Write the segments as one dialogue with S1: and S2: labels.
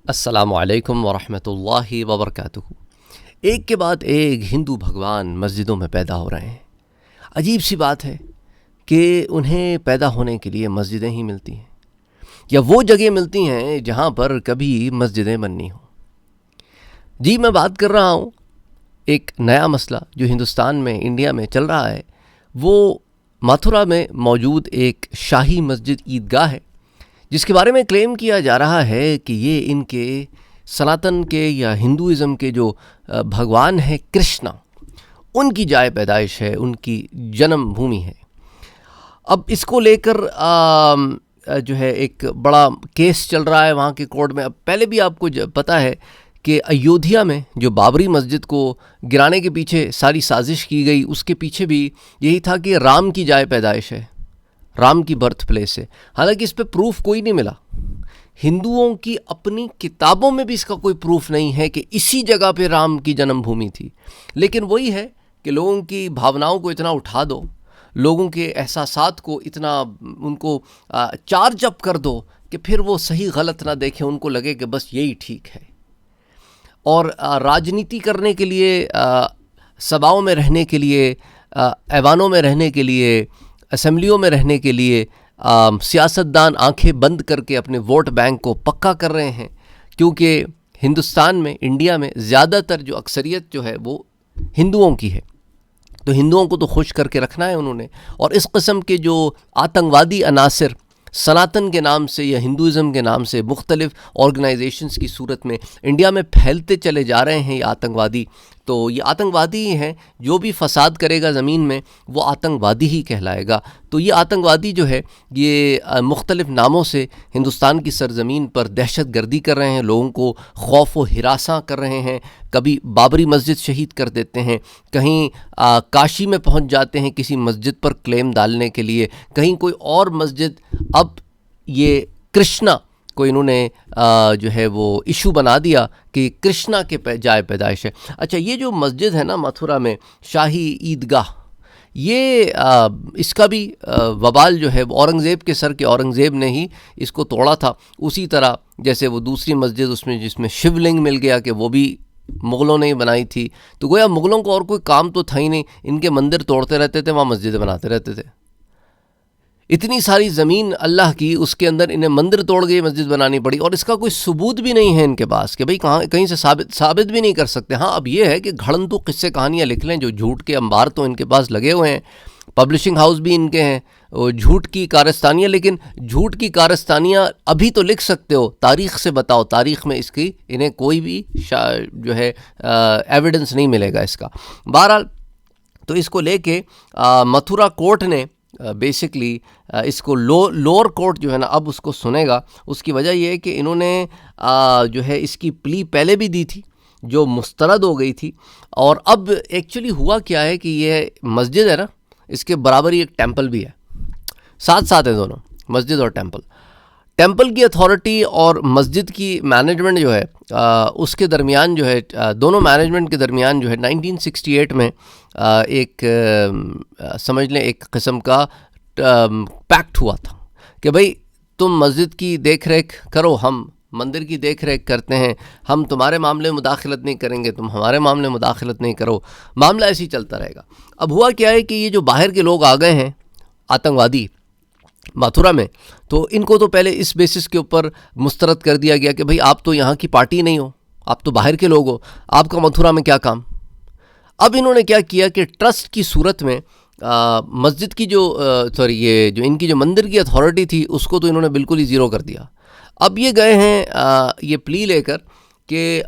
S1: अस्सलामु अलैकुम वरहमतुल्लाहि वबरकातुहू। एक के बाद एक हिंदू भगवान मस्जिदों में पैदा हो रहे हैं। अजीब सी बात है कि उन्हें पैदा होने के लिए मस्जिदें ही मिलती हैं या वो जगह मिलती हैं जहाँ पर कभी मस्जिदें बननी हो। जी, मैं बात कर रहा हूँ एक नया मसला जो हिंदुस्तान में, इंडिया में चल रहा है। वो मथुरा में मौजूद एक शाही मस्जिद ईदगाह है, जिसके बारे में क्लेम किया जा रहा है कि ये इनके सनातन के या हिंदुइज़्म के जो भगवान है कृष्णा, उनकी जाए पैदाइश है, उनकी जन्म भूमि है। अब इसको लेकर जो है एक बड़ा केस चल रहा है वहाँ के कोर्ट में। अब पहले भी आपको पता है कि अयोध्या में जो बाबरी मस्जिद को गिराने के पीछे सारी साजिश की गई, उसके पीछे भी यही था कि राम की जाए पैदाइश है, राम की बर्थ प्लेस है। हालांकि इस पे प्रूफ कोई नहीं मिला। हिंदुओं की अपनी किताबों में भी इसका कोई प्रूफ नहीं है कि इसी जगह पे राम की जन्मभूमि थी। लेकिन वही है कि लोगों की भावनाओं को इतना उठा दो, लोगों के एहसासात को इतना उनको चार्ज अप कर दो कि फिर वो सही गलत ना देखें, उनको लगे कि बस यही ठीक है। और राजनीति करने के लिए, सभाओं में रहने के लिए, ऐवानों में रहने के लिए, असेंबलियों में रहने के लिए सियासतदान आंखें बंद करके अपने वोट बैंक को पक्का कर रहे हैं, क्योंकि हिंदुस्तान में, इंडिया में ज़्यादातर जो अक्सरियत जो है वो हिंदुओं की है। तो हिंदुओं को तो खुश करके रखना है उन्होंने। और इस किस्म के जो आतंकवादी अनासर सनातन के नाम से या हिंदुइज़्म के नाम से मुख्तलिफ ऑर्गेनाइजेशंस की सूरत में इंडिया में फैलते चले जा रहे हैं ये आतंकवादी, तो ये आतंकवादी ही हैं। जो भी फसाद करेगा ज़मीन में वो आतंकवादी ही कहलाएगा। तो ये आतंकवादी जो है ये मुख्तलिफ नामों से हिंदुस्तान की सरज़मीन पर दहशत गर्दी कर रहे हैं, लोगों को खौफ व हिरासा कर रहे हैं। कभी बाबरी मस्जिद शहीद कर देते हैं, कहीं काशी में पहुंच जाते हैं किसी मस्जिद पर क्लेम डालने के लिए, कहीं कोई और मस्जिद। अब ये कृष्णा को इन्होंने जो है वो इशू बना दिया कि कृष्णा के जाए पैदाइश है। अच्छा, ये जो मस्जिद है ना मथुरा में, शाही ईदगाह, ये इसका भी वबाल जो है औरंगज़ेब के सर के, औरंगज़ेब ने ही इसको तोड़ा था। उसी तरह जैसे वो दूसरी मस्जिद उसमें जिसमें शिवलिंग मिल गया कि वो भी मुग़लों ने ही बनाई थी। तो गोया मुग़लों को और कोई काम तो था ही नहीं, इनके मंदिर तोड़ते रहते थे, वहाँ मस्जिदें बनाते रहते थे। इतनी सारी ज़मीन अल्लाह की, उसके अंदर इन्हें मंदिर तोड़ के मस्जिद बनानी पड़ी। और इसका कोई सबूत भी नहीं है इनके पास कि भाई कहीं से साबित भी नहीं कर सकते। हाँ, अब ये है कि घड़ंतू किस्से कहानियाँ लिख लें, जो झूठ के अंबार तो इनके पास लगे हुए हैं। पब्लिशिंग हाउस भी इनके हैं, और झूठ की कारस्तानियाँ। लेकिन झूठ की कारस्तानियाँ अभी तो लिख सकते हो, तारीख़ से बताओ, तारीख़ में इसकी इन्हें कोई भी जो है एविडेंस नहीं मिलेगा इसका। बहरहाल, तो इसको लेके मथुरा कोर्ट ने बेसिकली इसको लोअर कोर्ट जो है ना अब उसको सुनेगा। उसकी वजह यह है कि इन्होंने जो है इसकी प्ली पहले भी दी थी जो मुस्तरद हो गई थी। और अब एक्चुअली हुआ क्या है कि ये मस्जिद है ना, इसके बराबर ही एक टेंपल भी है, साथ साथ है दोनों, मस्जिद और टेंपल। टेंपल की अथॉरिटी और मस्जिद की मैनेजमेंट जो है उसके दरमियान जो है, दोनों मैनेजमेंट के दरमियान जो है 1968 में एक समझ लें एक किस्म का पैक्ट हुआ था कि भाई तुम मस्जिद की देख रेख करो, हम मंदिर की देख रेख करते हैं, हम तुम्हारे मामले में मुदाखलत नहीं करेंगे, तुम हमारे मामले में मुदाखलत नहीं करो। मामला ऐसे ही चलता रहेगा। अब हुआ क्या है कि ये जो बाहर के लोग आ गए हैं आतंकवादी मथुरा में, तो इनको तो पहले इस बेसिस के ऊपर मुस्तरद कर दिया गया कि भाई आप तो यहाँ की पार्टी नहीं हो, आप तो बाहर के लोग हो, आपका मथुरा में क्या काम। अब इन्होंने क्या किया कि ट्रस्ट की सूरत में मस्जिद की जो ये जो इनकी जो मंदिर की अथॉरिटी थी उसको तो इन्होंने बिल्कुल ही ज़ीरो कर दिया। अब ये गए हैं ये प्ली लेकर कि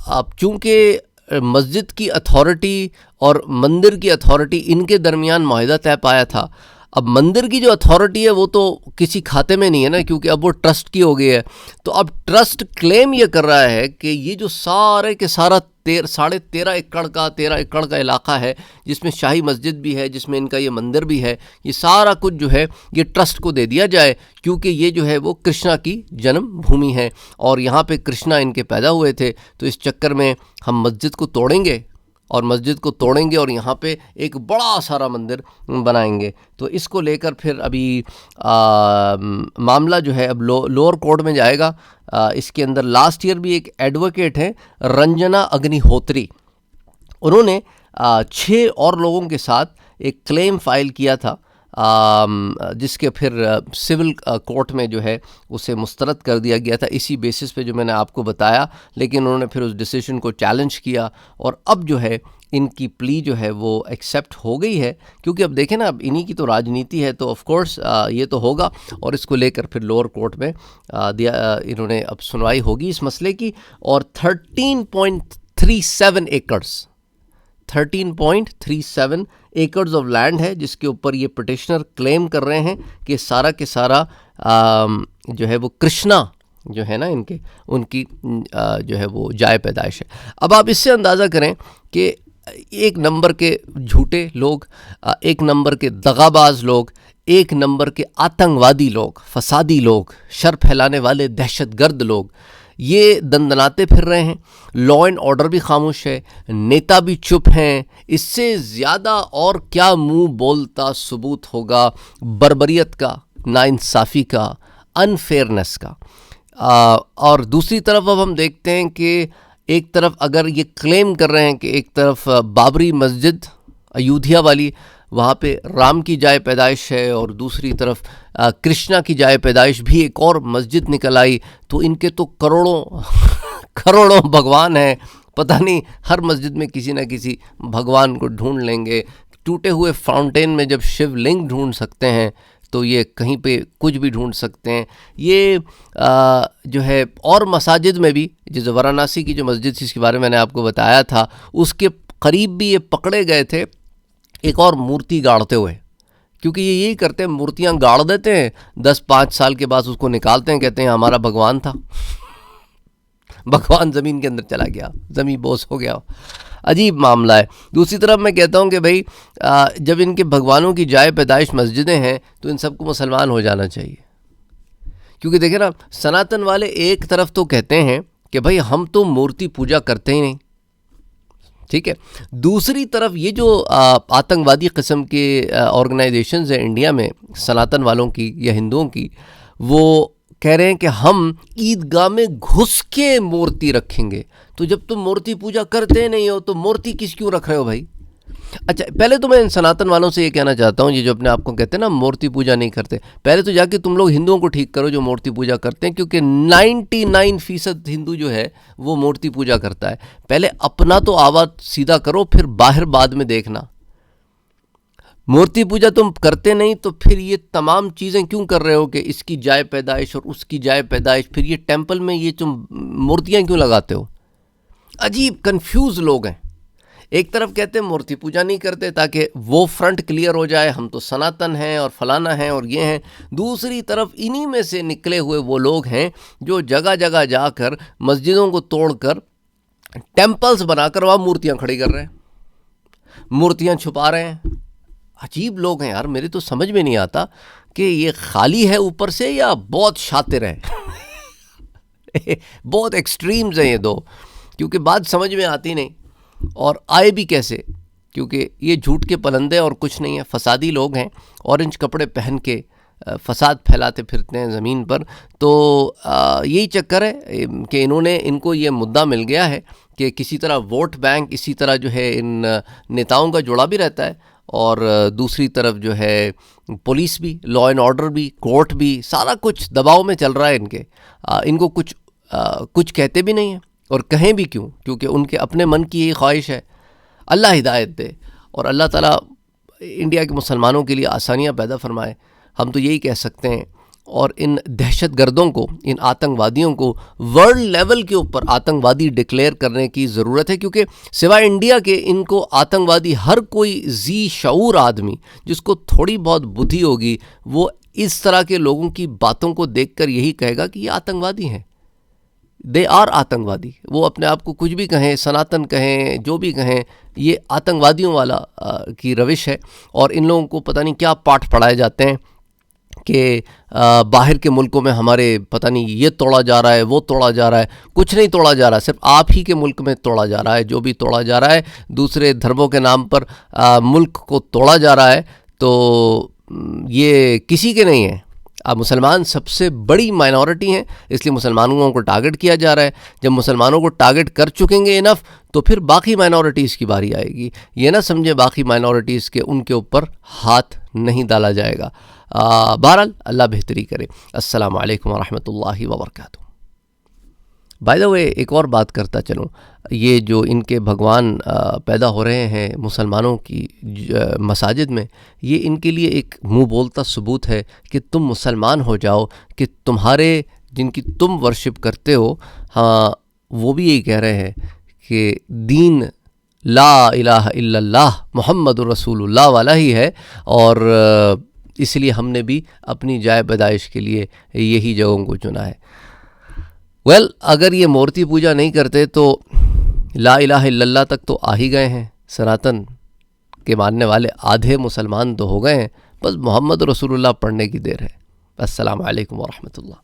S1: अब चूँकि मस्जिद की अथॉरिटी और मंदिर की अथॉरिटी इनके दरमियान माहिदा तय पाया था, अब मंदिर की जो अथॉरिटी है वो तो किसी खाते में नहीं है ना, क्योंकि अब वो ट्रस्ट की हो गई है। तो अब ट्रस्ट क्लेम ये कर रहा है कि ये जो सारे के सारा 13.5 एकड़ का इलाका है, जिसमें शाही मस्जिद भी है, जिसमें इनका ये मंदिर भी है, ये सारा कुछ जो है ये ट्रस्ट को दे दिया जाए, क्योंकि ये जो है वो कृष्णा की जन्म भूमि है और यहाँ पे कृष्णा इनके पैदा हुए थे। तो इस चक्कर में हम मस्जिद को तोड़ेंगे और मस्जिद को तोड़ेंगे और यहाँ पे एक बड़ा सारा मंदिर बनाएंगे। तो इसको लेकर फिर अभी मामला जो है अब लोअर कोर्ट में जाएगा। इसके अंदर लास्ट ईयर भी एक एडवोकेट हैं रंजना अग्निहोत्री, उन्होंने 6 और लोगों के साथ एक क्लेम फाइल किया था, जिसके फिर सिविल कोर्ट में जो है उसे मुस्तरद कर दिया गया था इसी बेसिस पे जो मैंने आपको बताया। लेकिन उन्होंने फिर उस डिसीजन को चैलेंज किया और अब जो है इनकी प्ली जो है वो एक्सेप्ट हो गई है, क्योंकि अब देखें ना, अब इन्हीं की तो राजनीति है, तो ऑफ कोर्स ये तो होगा। और इसको लेकर फिर लोअर कोर्ट में इन्होंने अब सुनवाई होगी इस मसले की। और 13.37 एकड़्स ऑफ लैंड है जिसके ऊपर ये पिटिशनर क्लेम कर रहे हैं कि सारा के सारा जो है वो कृष्णा जो है ना उनकी जो है वो जाए पैदाइश है। अब आप इससे अंदाज़ा करें कि एक नंबर के झूठे लोग, एक नंबर के दगाबाज लोग, एक नंबर के आतंकवादी लोग, फसादी लोग, शर फैलाने वाले दहशतगर्द लोग ये दंदनाते फिर रहे हैं। लॉ एंड ऑर्डर भी खामोश है, नेता भी चुप हैं। इससे ज़्यादा और क्या मुंह बोलता सबूत होगा बर्बरियत का, नाइंसाफ़ी का, अनफेयरनेस का। और दूसरी तरफ अब हम देखते हैं कि एक तरफ अगर ये क्लेम कर रहे हैं कि एक तरफ बाबरी मस्जिद अयोध्या वाली, वहाँ पे राम की जाए पैदाइश है, और दूसरी तरफ कृष्णा की जाए पैदाइश भी एक और मस्जिद निकल आई, तो इनके तो करोड़ों भगवान हैं। पता नहीं हर मस्जिद में किसी न किसी भगवान को ढूंढ लेंगे। टूटे हुए फाउंटेन में जब शिवलिंग ढूंढ सकते हैं तो ये कहीं पे कुछ भी ढूंढ सकते हैं। ये जो है और मसाजिद में भी, जैसे वाराणसी की जो मस्जिद थी इसके बारे में मैंने आपको बताया था, उसके करीब भी ये पकड़े गए थे एक और मूर्ति गाड़ते हुए, क्योंकि ये यही करते हैं, मूर्तियां गाड़ देते हैं, 10-5 साल के बाद उसको निकालते हैं, कहते हैं हमारा भगवान था। भगवान ज़मीन के अंदर चला गया, ज़मीन बोस हो गया। अजीब मामला है। दूसरी तरफ मैं कहता हूँ कि भाई जब इनके भगवानों की जाए पैदाइश मस्जिदें हैं तो इन सबको मुसलमान हो जाना चाहिए, क्योंकि देखें ना, सनातन वाले एक तरफ तो कहते हैं कि भाई हम तो मूर्ति पूजा करते ही नहीं, ठीक है। दूसरी तरफ ये जो आतंकवादी किस्म के ऑर्गेनाइजेशंस हैं इंडिया में सनातन वालों की या हिंदुओं की, वो कह रहे हैं कि हम ईदगाह में घुस के मूर्ति रखेंगे। तो जब तुम मूर्ति पूजा करते नहीं हो तो मूर्ति क्यों रख रहे हो भाई? अच्छा, पहले तो मैं इन सनातन वालों से ये कहना चाहता हूँ, ये जो अपने आप को कहते हैं ना मूर्ति पूजा नहीं करते, पहले तो जाके तुम लोग हिंदुओं को ठीक करो जो मूर्ति पूजा करते हैं, क्योंकि 99% हिंदू जो है वो मूर्ति पूजा करता है। पहले अपना तो आवाज़ सीधा करो, फिर बाहर बाद में देखना। मूर्ति पूजा तुम करते नहीं तो फिर ये तमाम चीज़ें क्यों कर रहे हो कि इसकी जाए पैदाइश और उसकी जाए पैदाइश, फिर ये टेंपल में ये तुम मूर्तियाँ क्यों लगाते हो? अजीब कंफ्यूज लोग हैं। एक तरफ कहते हैं मूर्ति पूजा नहीं करते ताकि वो फ्रंट क्लियर हो जाए, हम तो सनातन हैं और फलाना हैं और ये हैं। दूसरी तरफ इन्हीं में से निकले हुए वो लोग हैं जो जगह जगह जाकर मस्जिदों को तोड़कर टेंपल्स बनाकर वहाँ मूर्तियाँ खड़ी कर रहे हैं, मूर्तियाँ छुपा रहे हैं। अजीब लोग हैं यार, मेरे तो समझ में नहीं आता कि ये खाली है ऊपर से या बहुत शातिर हैं। बहुत एक्सट्रीम्स हैं ये दो, क्योंकि बात समझ में आती नहीं और आए भी कैसे, क्योंकि ये झूठ के पलंदे और कुछ नहीं है, फसादी लोग हैं, ऑरेंज कपड़े पहन के फसाद फैलाते फिरते हैं ज़मीन पर। तो यही चक्कर है कि इनको ये मुद्दा मिल गया है कि किसी तरह वोट बैंक इसी तरह जो है इन नेताओं का जुड़ा भी रहता है, और दूसरी तरफ जो है पुलिस भी, लॉ एंड ऑर्डर भी, कोर्ट भी, सारा कुछ दबाव में चल रहा है इनके। इनको कुछ कहते भी नहीं हैं, और कहें भी क्यों, क्योंकि उनके अपने मन की यही ख्वाहिश है। अल्लाह हिदायत दे और अल्लाह ताला इंडिया के मुसलमानों के लिए आसानियाँ पैदा फरमाए, हम तो यही कह सकते हैं। और इन दहशतगर्दों को, इन आतंकवादियों को वर्ल्ड लेवल के ऊपर आतंकवादी डिक्लेयर करने की ज़रूरत है, क्योंकि सिवाय इंडिया के इनको आतंकवादी हर कोई जी शऊर आदमी जिसको थोड़ी बहुत बुद्धि होगी वो इस तरह के लोगों की बातों को देखकर यही कहेगा कि ये आतंकवादी हैं, दे आर आतंकवादी। वो अपने आप को कुछ भी कहें, सनातन कहें, जो भी कहें, ये आतंकवादियों वाला की रविश है। और इन लोगों को पता नहीं क्या पाठ पढ़ाए जाते हैं कि बाहर के मुल्कों में हमारे पता नहीं ये तोड़ा जा रहा है, वो तोड़ा जा रहा है। कुछ नहीं तोड़ा जा रहा, सिर्फ आप ही के मुल्क में तोड़ा जा रहा है। जो भी तोड़ा जा रहा है दूसरे धर्मों के नाम पर मुल्क को तोड़ा जा रहा है, तो ये किसी के नहीं है। अब मुसलमान सबसे बड़ी माइनॉरिटी हैं, इसलिए मुसलमानों को टारगेट किया जा रहा है। जब मुसलमानों को टारगेट कर चुकेंगे इनफ, तो फिर बाकी माइनॉरिटीज़ की बारी आएगी। ये ना समझे बाकी माइनॉरिटीज़ के उनके ऊपर हाथ नहीं डाला जाएगा। बहरहाल अल्लाह बेहतरी करे। अस्सलामु अलैकुम वरहमतुल्लाहि वबरकातुहू। बाय द वे एक और बात करता चलूँ, ये जो इनके भगवान पैदा हो रहे हैं मुसलमानों की मसाजिद में, ये इनके लिए एक मुंह बोलता सबूत है कि तुम मुसलमान हो जाओ, कि तुम्हारे जिनकी तुम वर्शिप करते हो, हाँ, वो भी यही कह रहे हैं कि दीन ला इलाहा इल्लल्लाह मुहम्मदुर रसूलुल्लाह वाला ही है। और इसलिए हमने भी अपनी जाय पैदाइश के लिए यही जगहों को चुना है। अगर ये मूर्ति पूजा नहीं करते तो ला इलाहा इल्लल्लाह तक तो आ ही गए हैं। सनातन के मानने वाले आधे मुसलमान तो हो गए हैं, बस मोहम्मद रसूलुल्लाह पढ़ने की देर है। अस्सलामु अलैकुम वरहमतुल्लाह।